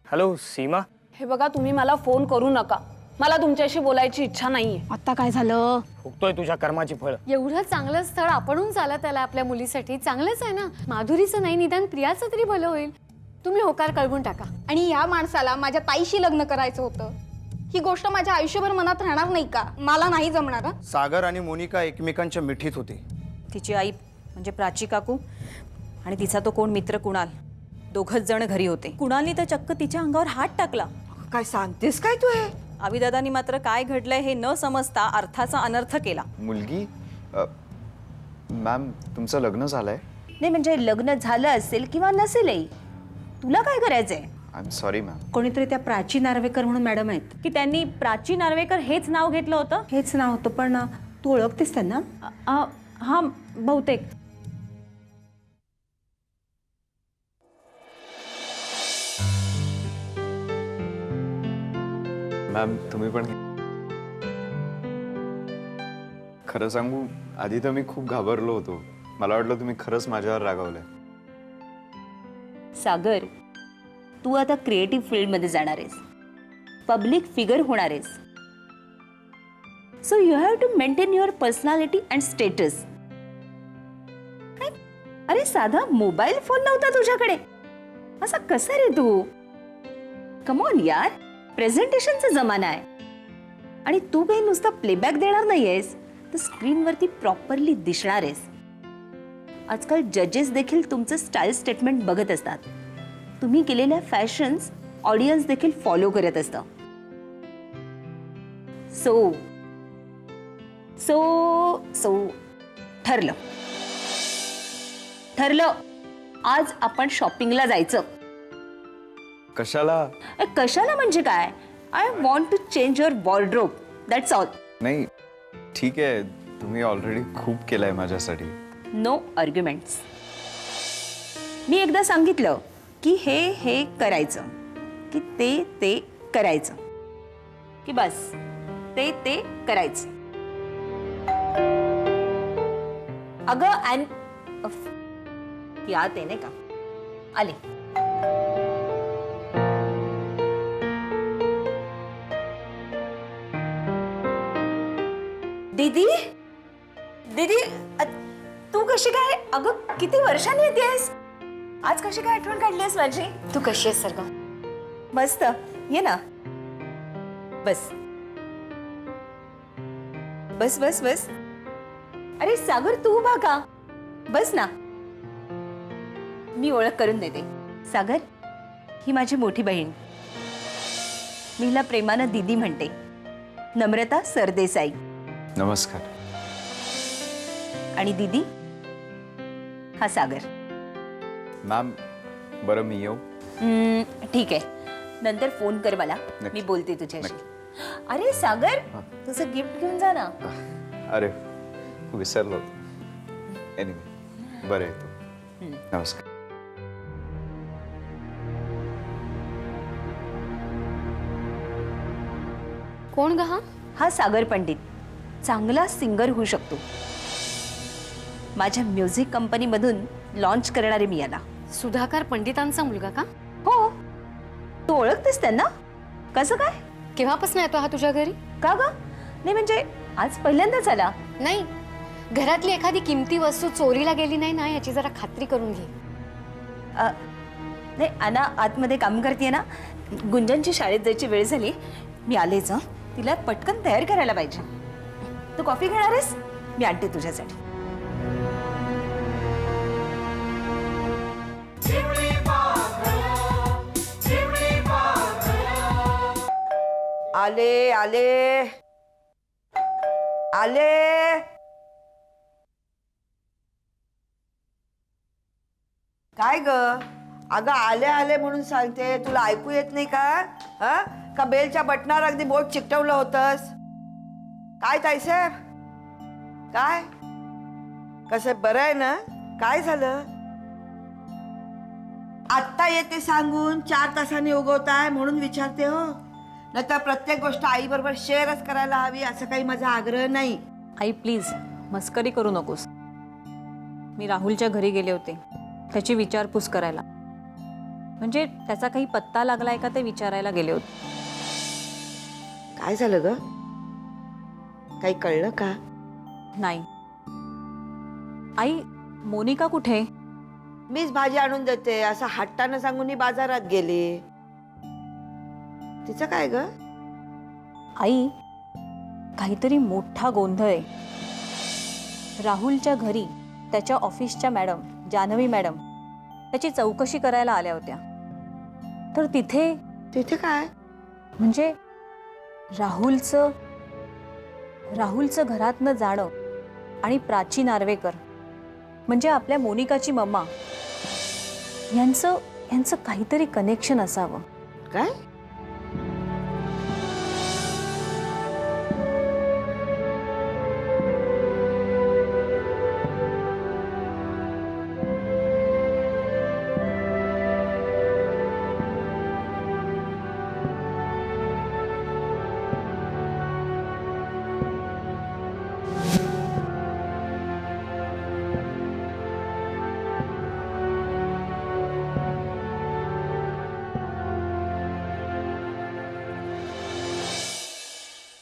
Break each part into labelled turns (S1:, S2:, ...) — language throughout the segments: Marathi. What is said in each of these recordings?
S1: हॅलो सीमा,
S2: हे बघा तुम्ही मला फोन करू नका, मला तुमच्याशी बोलायची इच्छा नाहीये.
S3: आता काय झालं?
S1: फुकतोय तुझ्या कर्माची फळ.
S4: एवढं चांगलं स्थळ आपणून चालत आला आपल्या मुलीसाठी, चांगलंच आहे ना. माधुरीचं नाही निदान प्रियाचं तरी भलं होईल. तुम्ही होकार कळवून टाका.
S3: आणि या माणसाला माझ्या ताईशी लग्न करायचं होतं. ही गोष्ट माझ्या आयुष्यभर मनात राहणार नाही का? मला नाही जमणार. हा
S5: सागर आणि मोनिका एकमेकांच्या मिठीत होते.
S6: तिची आई म्हणजे प्राची काकू आणि तिचा तो कोण मित्र कुणाल, दोघच जण घरी होते. कुणालनी तर चक्क तिच्या अंगावर हात टाकला.
S2: काय सांगतेस काय तू? हे
S6: आविदादांनी मात्र काय घडलंय हे न समजता अर्थाचा अनर्थ केला.
S7: मुलगी मॅम तुमचं लग्न झालंय?
S8: नाही म्हणजे लग्न झालं असेल किंवा नसेलही, तुला काय करायचंय?
S7: I am sorry ma'am.
S8: कोणीतरी त्या प्राची नार्वेकर म्हणून मॅडम आहेत
S6: की त्यांनी प्राची नार्वेकर हेच नाव घेतलं होतं.
S8: हेच नाव होतं, पण तू ओळखतेस त्यांना?
S6: हा बहुतेक.
S7: मॅम तुम्ही पण. खरं सांगू, आधी तर मी खूप घाबरलो होतो. मला वाटलं तुम्ही खरंच माझ्यावर रागावलंय.
S8: सागर, तू आता क्रिएटिव्ह फील्डमध्ये जाणार आहेस, पब्लिक फिगर होणार आहेस. So you have to maintain your personality and status. अरे साधा मोबाईल फोन नव्हता तुझ्याकडे, असा कसा रे तू? कमॉन यार, प्रेझेंटेशनचा जमाना आहे. आणि तू काही नुसता प्लेबॅक देणार नाहीयेस, तर स्क्रीनवरती प्रॉपरली दिसणार आहेस. आजकाल जजेस देखील तुमचं स्टाईल स्टेटमेंट बघत असतात. तुम्ही केलेल्या फॅशन्स ऑडियन्स देखील फॉलो करत असतं. सो सो सो ठरलं ठरलं आज आपण शॉपिंगला जायचं.
S7: कशाला?
S8: कशाला म्हणजे काय? I want to change your wardrobe, that's all.
S7: नाही ठीक आहे, तुम्ही ऑलरेडी खूप केलंय माझ्यासाठी.
S8: No arguments. मी एकदा सांगितलं की हे करायचं, की ते करायचं, की बस ते करायचं. अगं याद आहे नाही का? आले. दीदी दीदी, तू कशी काय? अगं किती वर्षांनी येतेस, आज कशी काय आठवण काढलीस माझी?
S4: तू कशी आहेस सर्व?
S8: मस्त. ये ना, बस बस बस बस. अरे सागर, तू उभा का? बस ना, मी ओळख करून देते. सागर, ही माझी मोठी बहीण. मी हिला प्रेमानं दीदी म्हणते. नम्रता सरदेसाई.
S7: नमस्कार.
S8: आणि दीदी हा सागर.
S7: मॅम बरं मी येऊ?
S8: ठीक आहे, नंतर फोन कर मला, मी बोलते तुझ्याशी. अरे सागर, तुझं गिफ्ट घेऊन जा ना.
S7: अरे विसरलो होतो. एनिवे बरं येतो. नमस्कार.
S4: कोण ग हा?
S8: हा सागर पंडित चांगला सिंगर होऊ शकतो. माझ्या म्युझिक कंपनीमधून लॉन्च करणारे मी याला.
S4: सुधाकर पंडितांचा मुलगा का?
S8: हो, तू ओळखतेस त्यांना? कसं काय?
S4: केव्हापासून येतो हा तुझ्या घरी?
S8: का ग? नाही म्हणजे आज पहिल्यांदाच आला.
S4: नाही, घरातली एखादी किमती वस्तू चोरीला गेली नाही ना याची जरा खात्री करून घे.
S8: नाही अना आतमध्ये काम करते ना. गुंजनची शाळेत जायची वेळ झाली. मी आलेच हं. तिला पटकन तयार करायला पाहिजे. तू कॉफी घेणार आहेस? मी आणते तुझ्यासाठी.
S9: आले आले आले. काय ग अगं आले आले म्हणून सांगते, तुला ऐकू येत नाही का? हा का बेलच्या बटनावर अगदी बोट चिकटवलं होतस? काय ताईसाहेब, काय कसं बरं आहे ना? काय झालं? आत्ता येते सांगून 4 तासांनी उगवताय म्हणून विचारते हो. नाहीतर प्रत्येक गोष्ट आई बरोबर शेअरच करायला हवी असं काही माझा आग्रह नाही.
S6: आई प्लीज मस्करी करू नकोस. मी राहुलच्या घरी गेले होते त्याची विचारपूस करायला. म्हणजे त्याचा काही पत्ता लागलाय का ते विचारायला गेले होते.
S9: काय झालं ग? काही कळलं का?
S6: नाही. आई मोनिका कुठे?
S9: मीच भाजी आणून देते असं हट्टानं सांगून ही बाजारात गेली. तिचं काय ग?
S6: आई काहीतरी मोठा गोंधळ आहे. राहुलच्या घरी त्याच्या ऑफिसच्या मॅडम जान्हवी मॅडम त्याची चौकशी करायला आल्या होत्या. तर तिथे
S9: काय?
S6: म्हणजे राहुलचं घरातनं जाणं आणि प्राची नार्वेकर म्हणजे आपल्या मोनिकाची मम्मा यांचं काहीतरी कनेक्शन असावं.
S9: काय?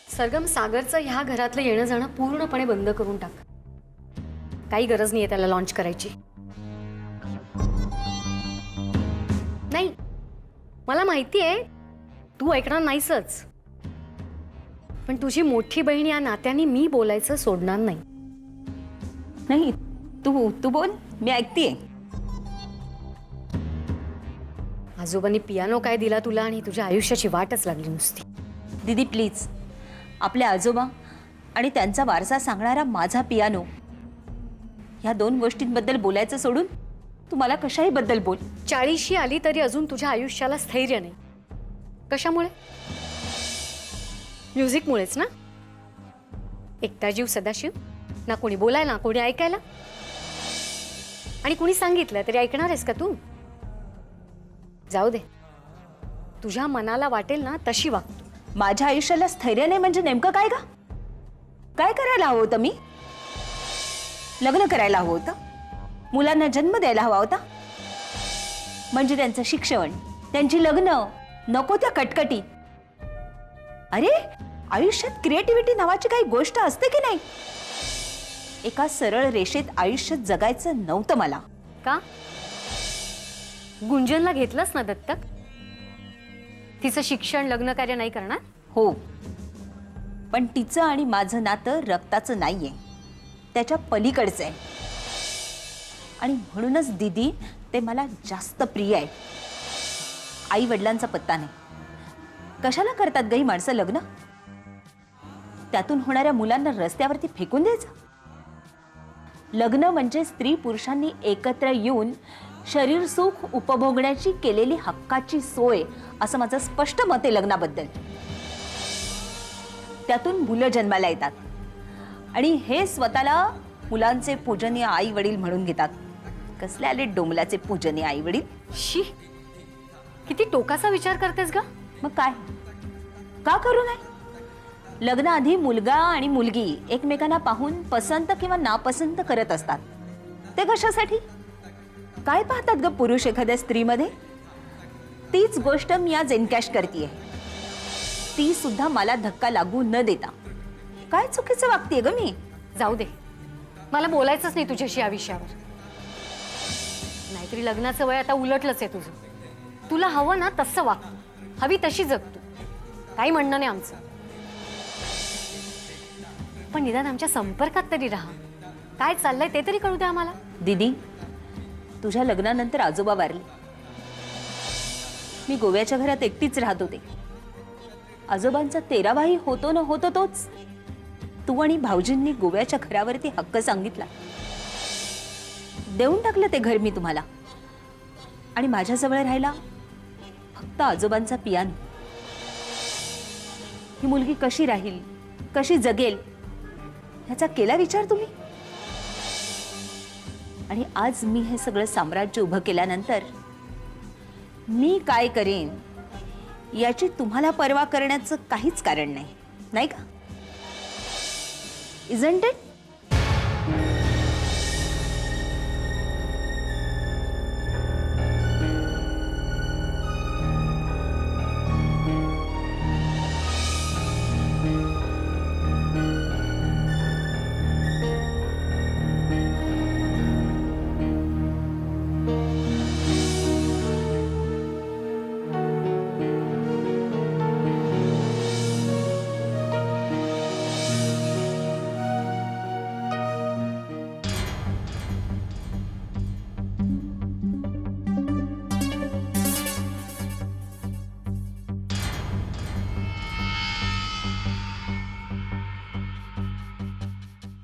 S4: सरगम, सागरचं ह्या घरातलं येणं जाणं पूर्णपणे बंद करून टाक. काही गरज नाहीये त्याला लॉन्च करायची. नाही, मला माहिती आहे तू ऐकणार नाहीसच, पण तुझी मोठी बहीण या नात्याने मी बोलायचं सोडणार नाही.
S8: नाही तू बोल, मी ऐकतेय.
S4: आजोबांनी पियानो काय दिला तुला आणि तुझ्या आयुष्याची वाटच लागली नुसती.
S8: दीदी प्लीज, आपले आजोबा आणि त्यांचा वारसा सांगणारा माझा पियानो ह्या 2 गोष्टींबद्दल बोलायचं सोडून तू मला कशाही बद्दल बोल.
S4: 40शी आली तरी अजून तुझ्या आयुष्याला स्थैर्य नाही. कशामुळे? म्युझिकमुळेच ना. एकटा जीव सदाशिव, ना कोणी बोलायला कोणी ऐकायला. आणि कोणी सांगितलं तरी ऐकणार आहेस का तू? जाऊ दे, तुझ्या मनाला वाटेल ना तशी वाग.
S8: माझ्या आयुष्याला स्थैर्य नाही म्हणजे नेमकं काय का? काय करायला हवं होतं मी? लग्न करायला हवं होतं? मुलांना जन्म द्यायला हवा होता? म्हणजे त्यांचं शिक्षण, त्यांची लग्न, नको त्या कटकटी. अरे आयुष्यात क्रिएटिव्हिटी नावाची काही गोष्ट असते की नाही? एका सरळ रेषेत आयुष्य जगायचं नव्हतं मला.
S4: का? गुंजनला घेतलंस ना दत्तक? तिचं शिक्षण लग्न कार्य नाही करणार?
S8: हो, पण तिचं आणि माझं नातं रक्ताचं नाहीये, त्याच्या पलीकडचं आहे. आणि म्हणूनच दीदी ते मला जास्त प्रिय आहे. आई वडिलांचा पत्ता नाही. कशाला करतात गई माणसं लग्न? त्यातून होणाऱ्या मुलांना रस्त्यावरती फेकून द्यायचं? लग्न म्हणजे स्त्री पुरुषांनी एकत्र येऊन शरीर सुख उपभोगण्याची केलेली हक्काची सोय, असं माझं स्पष्ट मत आहे लग्नाबद्दल. त्यातून मुलं जन्माला येतात आणि हे स्वतःला मुलांचे पूजनीय आई वडील म्हणून घेतात. कसले आले डोंबल्याचे पूजनीय आई वडील?
S4: शी, किती टोकाचा विचार करतेस ग.
S8: मग काय, का करू नये? लग्नाआधी मुलगा आणि मुलगी एकमेकांना पाहून पसंत किंवा नापसंत करत असतात. ते कशासाठी? काय पाहतात ग पुरुष एखाद्या स्त्रीमध्ये? तीच गोष्ट मी आज एनकॅश करतेय. ती सुद्धा मला धक्का लागू न देता काय चुकीचं वागतेय ग मी?
S4: जाऊ दे, मला बोलायचंच नाही तुझ्याशी या विषयावर. नाहीतरी लग्नाचं वय आता उलटलंच आहे तुझं. तुला हवं ना तसं वाग, हवी तशी जग तू. काही म्हणणं नाही आमचं, पण निदान आमच्या संपर्कात तरी राहा. काय चाललंय ते तरी कळू दे आम्हाला.
S8: दीदी, तुझ्या लग्नानंतर आजोबा वारले. मी गोव्याच्या घरात एकटीच राहत होते. आजोबांचा 13वाही होतो न होतो तोच. तू आणि भाऊजींनी गोव्याच्या घरावरती हक्क सांगितला. देऊन टाकलं ते घर मी तुम्हाला. आणि माझ्याजवळ राहिला फक्त आजोबांचा पियानो. ही मुलगी कशी राहील, कशी जगेल ह्याचा केला विचार तुम्ही? आणि आज मी हे सगळं साम्राज्य उभं केल्यानंतर मी काय करेन याची तुम्हाला पर्वा करण्याचं काहीच कारण नाही, नाही का? Isn't it?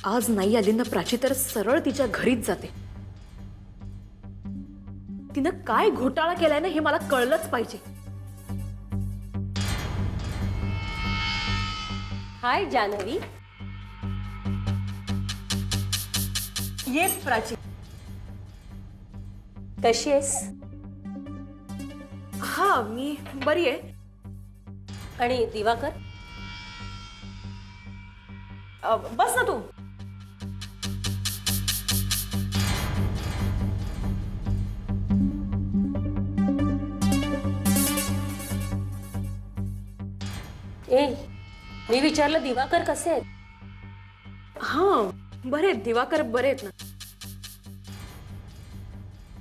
S10: आज नाही आली ना प्राची तर सरळ तिच्या घरीच जाते. तिनं काय घोटाळा केलाय ना हे मला कळलंच पाहिजे.
S4: हाय जान्हवी.
S10: ये प्राची.
S4: कशी आहेस?
S10: हा मी बरी आहे.
S4: आणि दिवाकर?
S10: बस ना तू.
S4: ए, मी विचारलं दिवाकर कसे आहेत?
S10: हा बरे आहेत, दिवाकर बरे आहेत ना.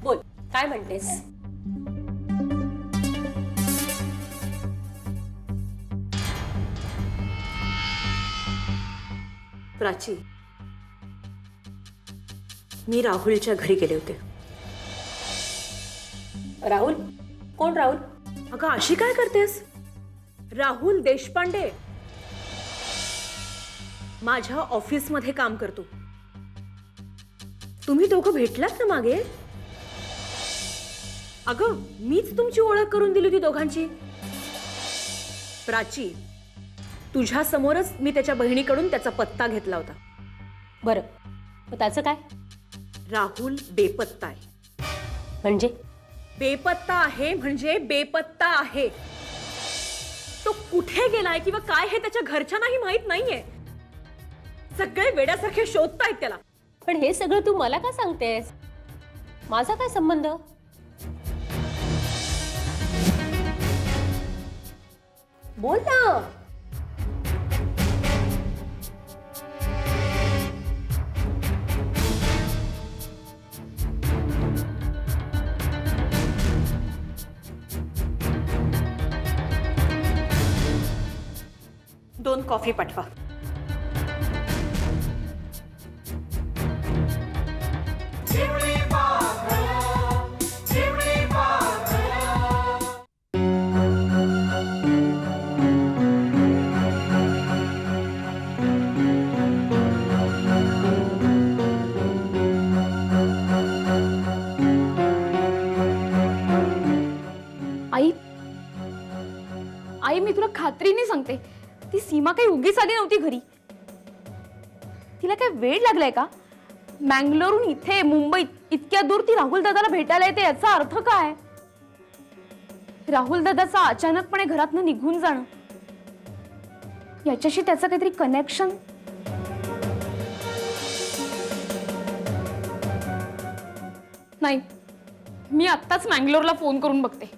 S4: बोल, काय म्हणतेस?
S10: प्राची, मी राहुलच्या घरी गेले होते.
S4: राहुल? कोण राहुल?
S10: अगं अशी काय करतेस? राहुल देशपांडे माझ्या ऑफिसमध्ये काम करतो. तुम्ही दोघं भेटलात ना मागे? अगं मीच तुमची ओळख करून दिली होती दोघांची. प्राची, तुझ्या समोरच मी त्याच्या बहिणीकडून त्याचा पत्ता घेतला होता.
S4: बरं, मग त्याचं काय?
S10: राहुल बेपत्ता आहे.
S4: म्हणजे?
S10: बेपत्ता आहे म्हणजे बेपत्ता आहे. तो कुठे गेलाय किंवा काय हे त्याच्या घरच्यांनाही माहित नाहीये. सगळे वेड्यासारखे शोधतायत त्याला.
S4: पण हे सगळं तू मला का सांगतेस? माझा काय संबंध? बोल ना.
S10: दोन कॉफी पाठवा.
S3: आई, आई मी तुला खात्रीने सांगते, ती सीमा काही उगीच आली नव्हती घरी. तिला काय वेळ लागलाय का? मँगलोरहून इथे मुंबईत इतक्या दूर ती राहुल दादाला भेटायला येते, याचा अर्थ काय? राहुल दादाचा अचानकपणे घरातनं निघून जाणं, याच्याशी त्याचं काहीतरी कनेक्शन? नाही, मी आत्ताच मँगलोरला फोन करून बघते.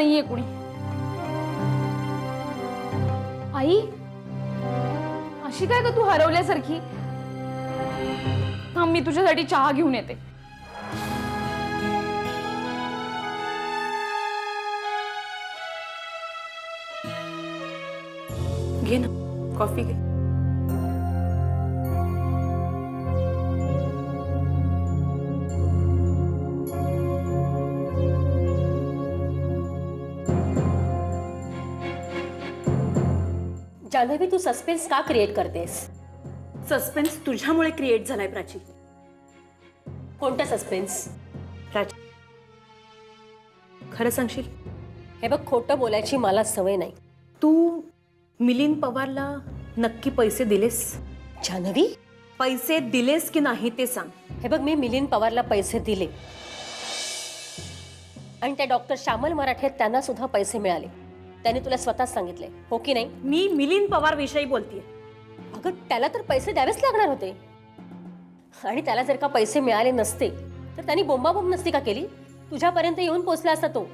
S3: नाहीये कुणी. आई, अशी काय ग तू हरवल्यासारखी? थांब, मी तुझ्यासाठी चहा घेऊन येते.
S10: घे ना कॉफी घे.
S11: जान्हवी, तू सस्पेन्स का क्रिएट करतेस?
S10: सस्पेन्स तुझ्यामुळे क्रिएट झालाय प्राची.
S11: कोणता सस्पेन्स?
S10: प्राची, खरं सांगशील?
S11: हे बघ, खोटं बोलायची मला सवय नाही.
S10: तू मिलिंद पवारला नक्की पैसे दिलेस?
S11: जान्हवी,
S10: पैसे दिलेस की नाही ते सांग.
S11: हे बघ, मी मिलिंद पवारला पैसे दिले आणि त्या डॉक्टर श्यामल मराठे त्यांना सुद्धा पैसे मिळाले. त्याने तुला स्वतःच सांगितले, हो की नाही?
S10: मी मिलिंद पवार विषयी बोलतेय.
S11: अगं, त्याला तर पैसे द्यावेच लागणार होते आणि त्याला जर का पैसे मिळाले नसते तर त्यांनी बोंबाबोंब नसती का केली? तुझ्यापर्यंत येऊन पोचला असता तो.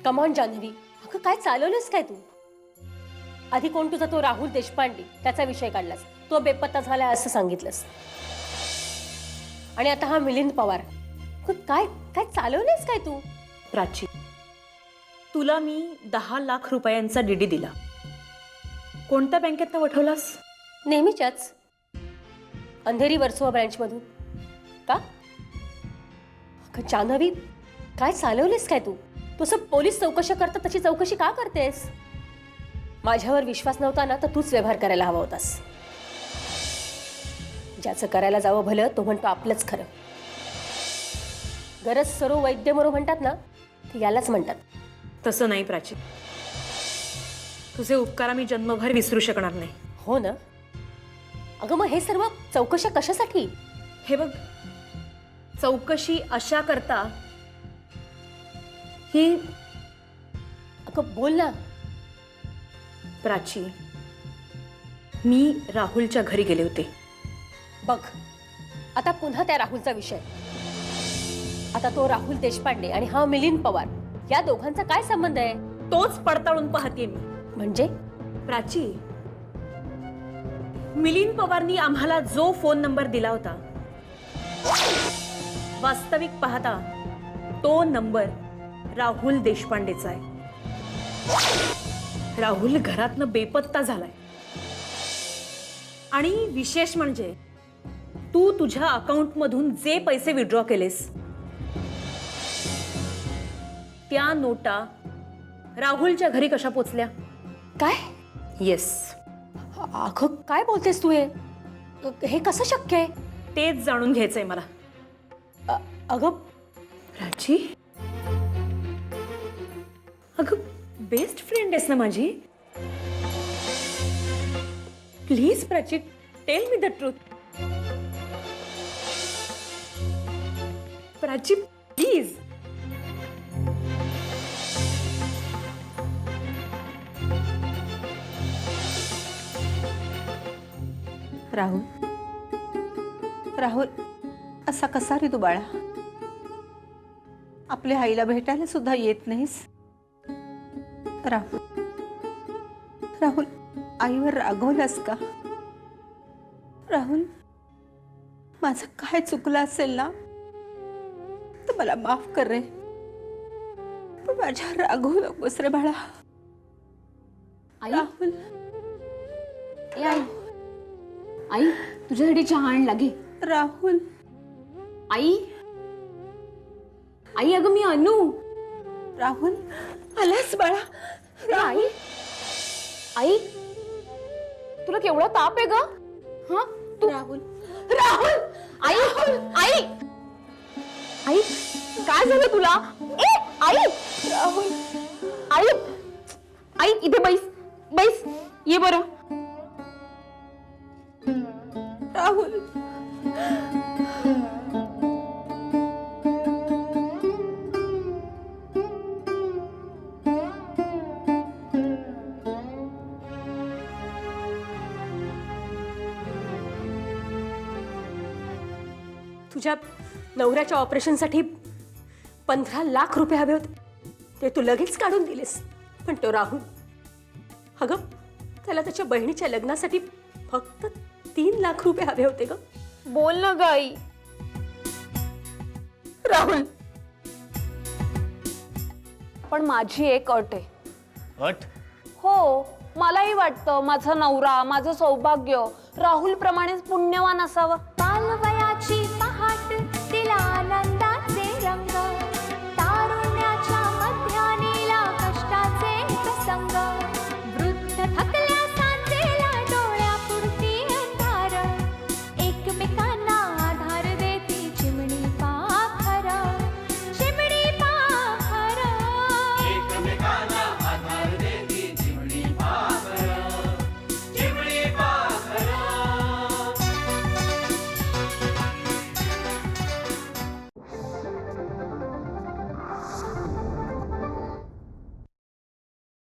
S11: कमॉन जान्हवी, अगं काय चालवलंस काय तू? आधी कोण तुझा तो राहुल देशपांडे, त्याचा विषय काढलास, तो बेपत्ता झाला असं सांगितलंस, आणि आता हा मिलिंद पवार. काय काय चालवलंस काय तू?
S10: प्राची, तुला मी 10 लाख रुपयांचा डीडी दिला. कोणत्या बँकेतनं वठवलास?
S11: नेहमीच्याच अंधेरी वर्सोवा ब्रँचमधून. का? अगं जान्हवी, काय चालवलीस काय तू? तू असं पोलीस चौकशी करतात तशी चौकशी का करतेस? माझ्यावर विश्वास नव्हता ना तर तूच व्यवहार करायला हवा होतास. ज्याचं करायला जावं भलं तो म्हणतो आपलंच खरं. गरज सरो वैद्य मरो म्हणतात ना, ते यालाच म्हणतात.
S10: तसं नाही प्राची, तुझे उपकार मी जन्मभर विसरू शकणार नाही.
S11: हो ना? अगं मग हे सर्व चौकशा कशासाठी?
S10: हे बघ, चौकशी अशा करता ही.
S11: अगं बोल ना.
S10: प्राची, मी राहुलच्या घरी गेले होते.
S11: बघ, आता पुन्हा त्या राहुलचा विषय. आता तो राहुल देशपांडे आणि हा मिलिंद पवार, या दोघांचा काय संबंध आहे?
S10: तोच पडताळून पाहते मी.
S11: म्हणजे?
S10: प्राची, मिलिंद पवारनी आम्हाला जो फोन नंबर दिला होता, वास्तविक पाहता तो नंबर राहुल देशपांडेचा आहे. राहुल घरातनं बेपत्ता झालाय. आणि विशेष म्हणजे तू तुझ्या अकाउंटमधून जे पैसे विड्रॉ केलेस त्या नोटा राहुलच्या घरी कशा पोचल्या?
S11: काय?
S10: येस.
S11: अगं काय बोलतेस तू? हे कसं शक्य आहे?
S10: तेच जाणून घ्यायचंय मला.
S11: अगं
S10: प्राची, अगं बेस्ट फ्रेंड आहेस ना माझी. Please Prachi, tell me the truth. Prachi please.
S8: Rahul, Rahul, असा कसा रे तू बाळा? आपल्या आईला भेटायला सुद्धा येत नाहीस. राहुल, राहुल, आईवर रागवलास का? राहुल, माझं काय चुकलं असेल ना तर मला माफ कर रे, पण माझ्यावर रागवू नकोस रे बाळा.
S3: आई,
S8: राहुल,
S3: ए आई, आई तुझ्यासाठी चहा आण लागे.
S8: राहुल,
S3: आई, आई, अगं मी अनु.
S8: राहुल, आलास बाळा?
S3: आई, आई, तुला केवढा ताप आहे ग? हा तू.
S8: राहुल,
S3: राहुल, आई, आई, आई, काय झालं तुला? ए आई,
S8: राहुल,
S3: आई, आई, इथे बैस, बैस, ये बरं.
S8: राहुल,
S11: तुझ्या नवऱ्याच्या ऑपरेशनसाठी 15 लाख रुपये हवे होते. ते तू लगेच काढून दिलेस. पण तो राहुल, अगं त्याला त्याच्या बहिणीच्या लग्नासाठी फक्त 3 लाख रुपये हवे होते ग.
S2: बोल ना ग आई.
S11: राहुल,
S2: पण माझी एक अट आहे.
S1: अट?
S2: हो, मलाही वाटतं माझा नवरा, माझं सौभाग्य राहुल प्रमाणेच पुण्यवान असावं.